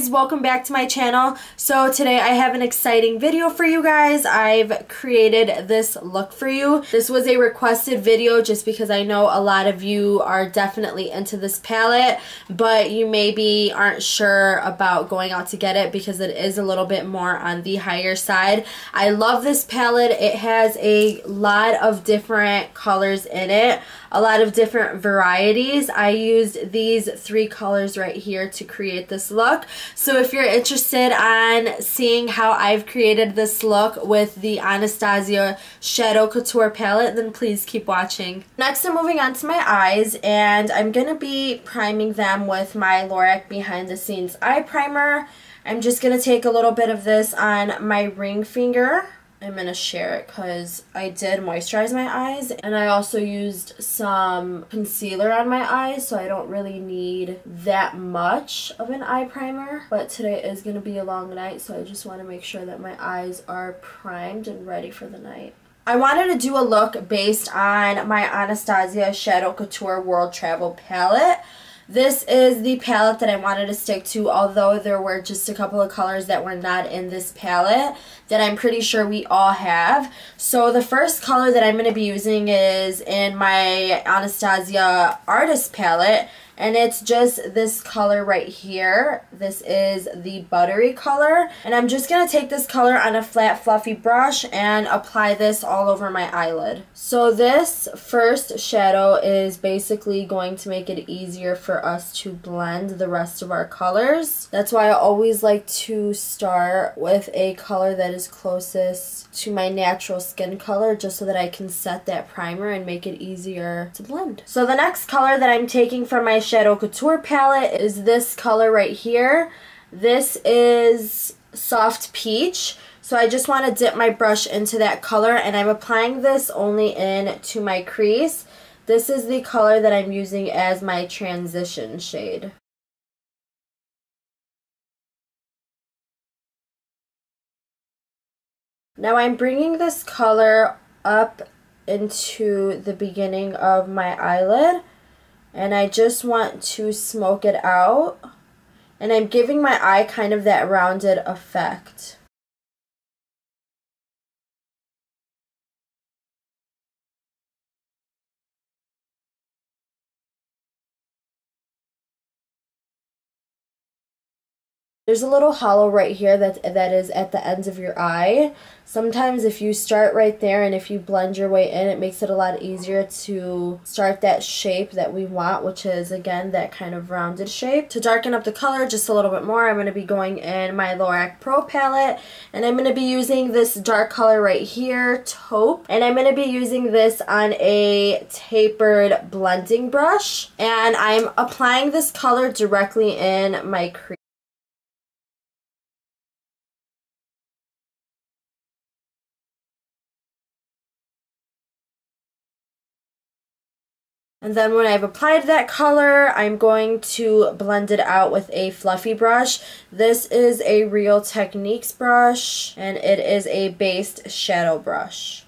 guys, welcome back to my channel. So today I have an exciting video for you guys. I've created this look for you. This was a requested video just because I know a lot of you are definitely into this palette, but you maybe aren't sure about going out to get it because it is a little bit more on the higher side. I love this palette. It has a lot of different colors in it, a lot of different varieties. I used these 3 colors right here to create this look. So if you're interested on seeing how I've created this look with the Anastasia Shadow Couture palette, then please keep watching. Next, I'm moving on to my eyes, and I'm going to be priming them with my LORAC Behind the Scenes Eye Primer. I'm just going to take a little bit of this on my ring finger. I'm going to share it because I did moisturize my eyes, and I also used some concealer on my eyes, so I don't really need that much of an eye primer. But today is going to be a long night, so I just want to make sure that my eyes are primed and ready for the night. I wanted to do a look based on my Anastasia Shadow Couture World Travel palette. This is the palette that I wanted to stick to, although there were just a couple of colors that were not in this palette that I'm pretty sure we all have. So the first color that I'm going to be using is in my Anastasia Artist palette, and it's just this color right here. This is the buttery color, and I'm just going to take this color on a flat fluffy brush and apply this all over my eyelid. So this first shadow is basically going to make it easier for us to blend the rest of our colors. That's why I always like to start with a color that is closest to my natural skin color, just so that I can set that primer and make it easier to blend. So the next color that I'm taking from my Shadow Couture palette is this color right here. This is Soft Peach. So I just want to dip my brush into that color, and I'm applying this only in to my crease. This is the color that I'm using as my transition shade. Now I'm bringing this color up into the beginning of my eyelid, and I just want to smoke it out, and I'm giving my eye kind of that rounded effect. There's a little hollow right here that is at the ends of your eye. Sometimes if you start right there and if you blend your way in, it makes it a lot easier to start that shape that we want, which is, again, that kind of rounded shape. To darken up the color just a little bit more, I'm going to be going in my LORAC Pro Palette, and I'm going to be using this dark color right here, Taupe, and I'm going to be using this on a tapered blending brush, and I'm applying this color directly in my crease. And then when I've applied that color, I'm going to blend it out with a fluffy brush. This is a Real Techniques brush, and it is a based shadow brush.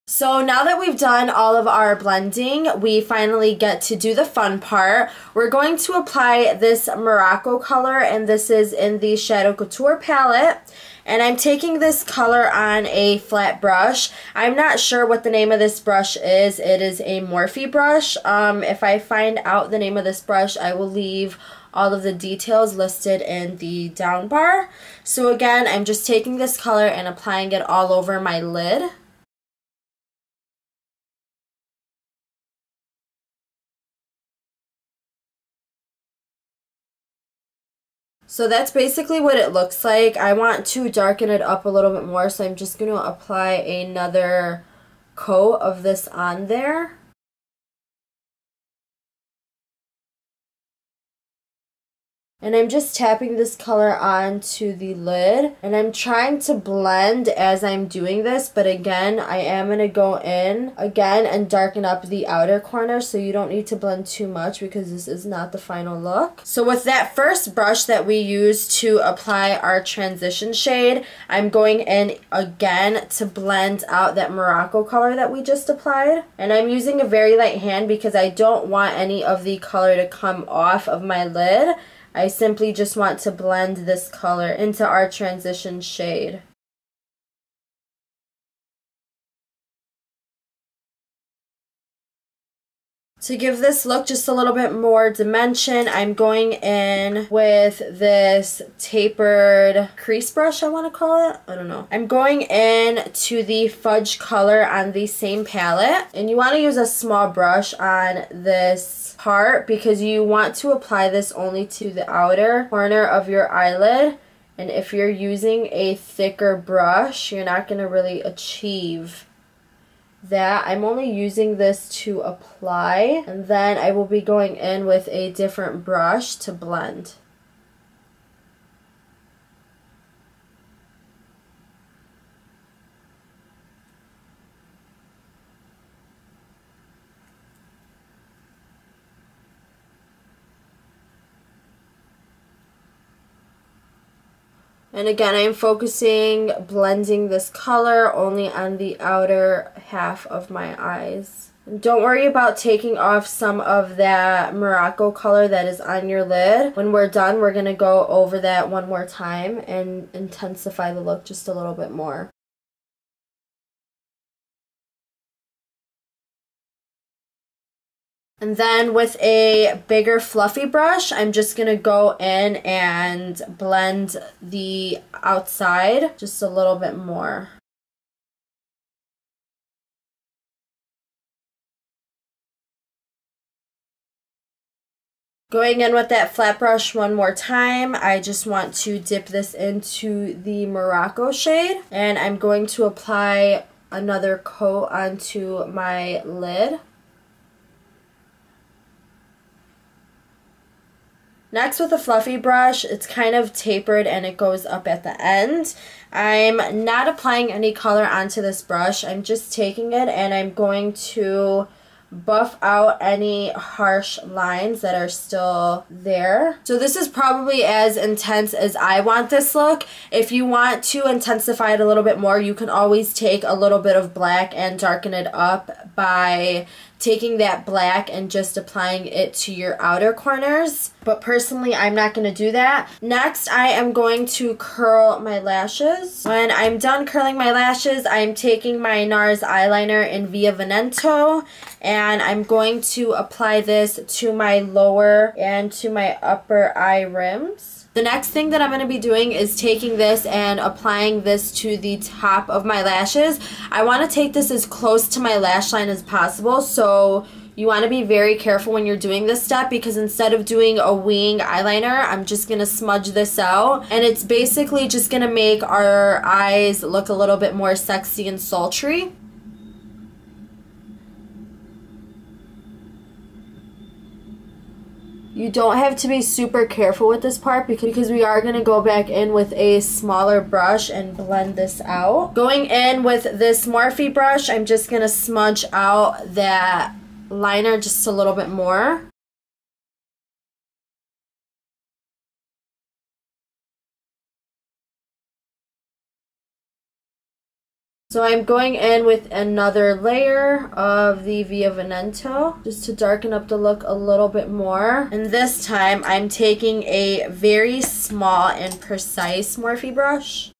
So now that we've done all of our blending, we finally get to do the fun part. We're going to apply this Morocco color, and this is in the Shadow Couture palette. And I'm taking this color on a flat brush. I'm not sure what the name of this brush is. It is a Morphe brush. If I find out the name of this brush, I will leave all of the details listed in the down bar. So again, I'm just taking this color and applying it all over my lid. So that's basically what it looks like. I want to darken it up a little bit more, so I'm just going to apply another coat of this on there. And I'm just tapping this color onto the lid. And I'm trying to blend as I'm doing this, but again, I am going to go in again and darken up the outer corner, so you don't need to blend too much because this is not the final look. So with that first brush that we used to apply our transition shade, I'm going in again to blend out that Morocco color that we just applied. And I'm using a very light hand because I don't want any of the color to come off of my lid. I simply just want to blend this color into our transition shade. To give this look just a little bit more dimension, I'm going in with this tapered crease brush, I want to call it. I don't know. I'm going in to the fudge color on the same palette. And you want to use a small brush on this part because you want to apply this only to the outer corner of your eyelid. And if you're using a thicker brush, you're not going to really achieve that. I'm only using this to apply, and then I will be going in with a different brush to blend. And again, I'm focusing, blending this color only on the outer half of my eyes. And don't worry about taking off some of that Morocco color that is on your lid. When we're done, we're going to go over that one more time and intensify the look just a little bit more. And then with a bigger fluffy brush, I'm just going to go in and blend the outside just a little bit more. Going in with that flat brush one more time, I just want to dip this into the Morocco shade. And I'm going to apply another coat onto my lid. Next, with a fluffy brush, it's kind of tapered and it goes up at the end. I'm not applying any color onto this brush. I'm just taking it and I'm going to buff out any harsh lines that are still there. So this is probably as intense as I want this look. If you want to intensify it a little bit more, you can always take a little bit of black and darken it up by taking that black and just applying it to your outer corners. But personally, I'm not going to do that. Next, I am going to curl my lashes. When I'm done curling my lashes, I'm taking my NARS eyeliner in Via Venento, and I'm going to apply this to my lower and to my upper eye rims. The next thing that I'm going to be doing is taking this and applying this to the top of my lashes. I want to take this as close to my lash line as possible, so you want to be very careful when you're doing this step because instead of doing a wing eyeliner, I'm just going to smudge this out. And it's basically just going to make our eyes look a little bit more sexy and sultry. You don't have to be super careful with this part because we are going to go back in with a smaller brush and blend this out. Going in with this Morphe brush, I'm just going to smudge out that liner just a little bit more. So I'm going in with another layer of the Via Venento just to darken up the look a little bit more. And this time I'm taking a very small and precise Morphe brush.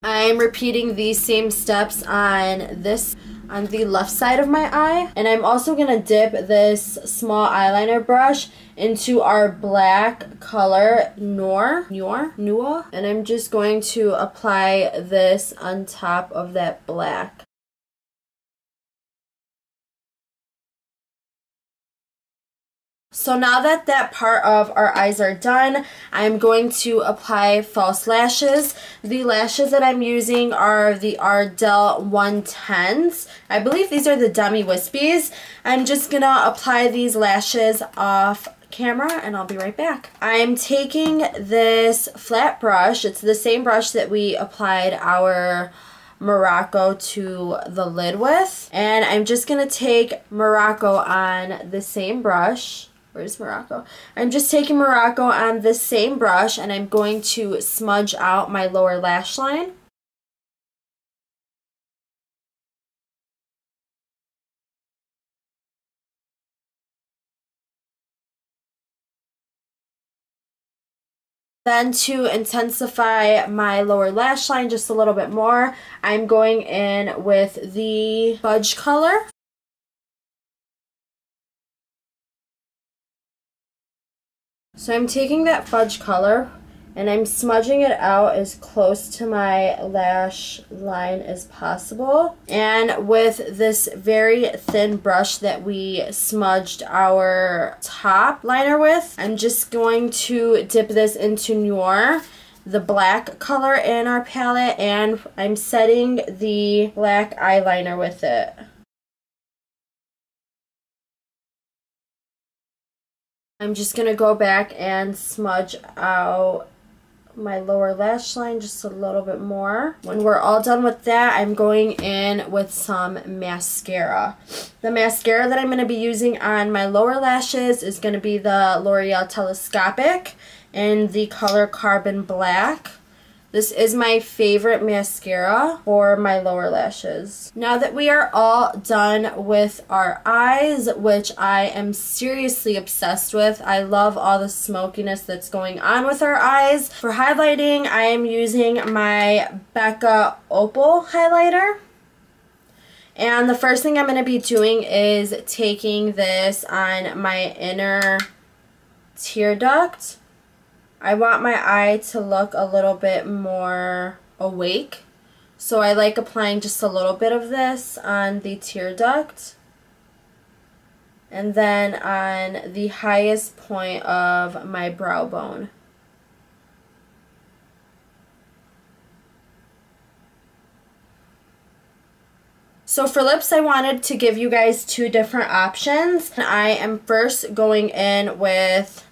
I'm repeating these same steps on the left side of my eye. And I'm also going to dip this small eyeliner brush into our black color Noir. And I'm just going to apply this on top of that black. So now that that part of our eyes are done, I'm going to apply false lashes. The lashes that I'm using are the Ardell 110s. I believe these are the Demi Wispies. I'm just going to apply these lashes off camera and I'll be right back. I'm taking this flat brush. It's the same brush that we applied our Morocco to the lid with. And I'm just going to take Morocco on the same brush. Where's Morocco? I'm just taking Morocco on this same brush and I'm going to smudge out my lower lash line. Then to intensify my lower lash line just a little bit more, I'm going in with the fudge color. So I'm taking that fudge color and I'm smudging it out as close to my lash line as possible. And with this very thin brush that we smudged our top liner with, I'm just going to dip this into Noir, the black color in our palette, and I'm setting the black eyeliner with it. I'm just going to go back and smudge out my lower lash line just a little bit more. When we're all done with that, I'm going in with some mascara. The mascara that I'm going to be using on my lower lashes is going to be the L'Oreal Telescopic in the color Carbon Black. This is my favorite mascara for my lower lashes. Now that we are all done with our eyes, which I am seriously obsessed with, I love all the smokiness that's going on with our eyes. For highlighting, I am using my Becca Opal highlighter. And the first thing I'm going to be doing is taking this on my inner tear duct. I want my eye to look a little bit more awake, so I like applying just a little bit of this on the tear duct and then on the highest point of my brow bone. So for lips, I wanted to give you guys two different options. I am first going in with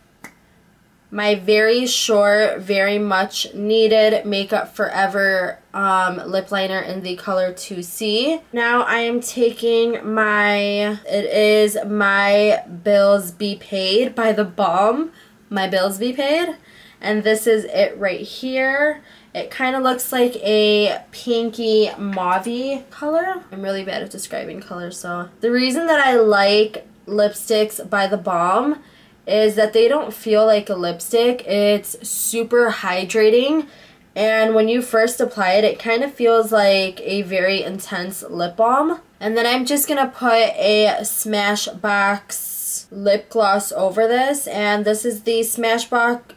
my very short, very much needed Makeup Forever lip liner in the color 2C. Now I am taking it is My Bills Be Paid by The Balm, My Bills Be Paid. And this is it right here. It kind of looks like a pinky mauve-y color. I'm really bad at describing colors, so. The reason that I like lipsticks by The Balm is that they don't feel like a lipstick. It's super hydrating, and when you first apply it, it kind of feels like a very intense lip balm. And then I'm just gonna put a Smashbox lip gloss over this, and this is the Smashbox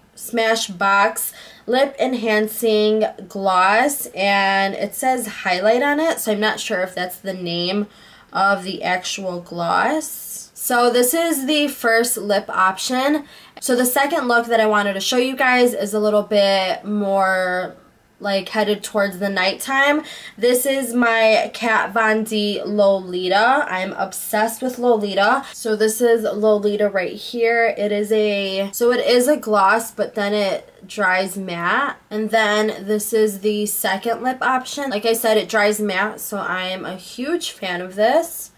Lip Enhancing Gloss, and it says highlight on it, so I'm not sure if that's the name of the actual gloss. So this is the first lip option. So the second look that I wanted to show you guys is a little bit more like headed towards the nighttime. This is my Kat Von D Lolita. I'm obsessed with Lolita. So this is Lolita right here. It is a gloss, but then it dries matte. And then this is the second lip option. Like I said, it dries matte, so I am a huge fan of this.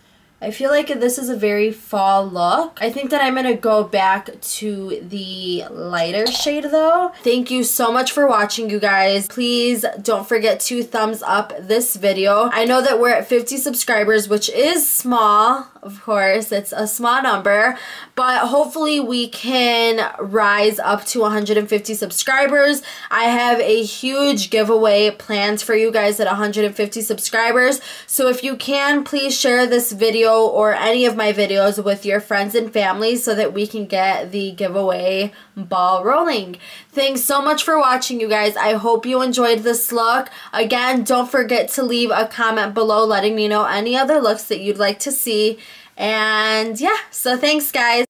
I feel like this is a very fall look. I think that I'm going to go back to the lighter shade though. Thank you so much for watching, you guys. Please don't forget to thumbs up this video. I know that we're at 50 subscribers, which is small, of course. It's a small number, but hopefully we can rise up to 150 subscribers. I have a huge giveaway planned for you guys at 150 subscribers. So if you can, please share this video or any of my videos with your friends and family so that we can get the giveaway ball rolling. Thanks so much for watching, you guys. I hope you enjoyed this look. Again, don't forget to leave a comment below letting me know any other looks that you'd like to see. And yeah, so thanks, guys.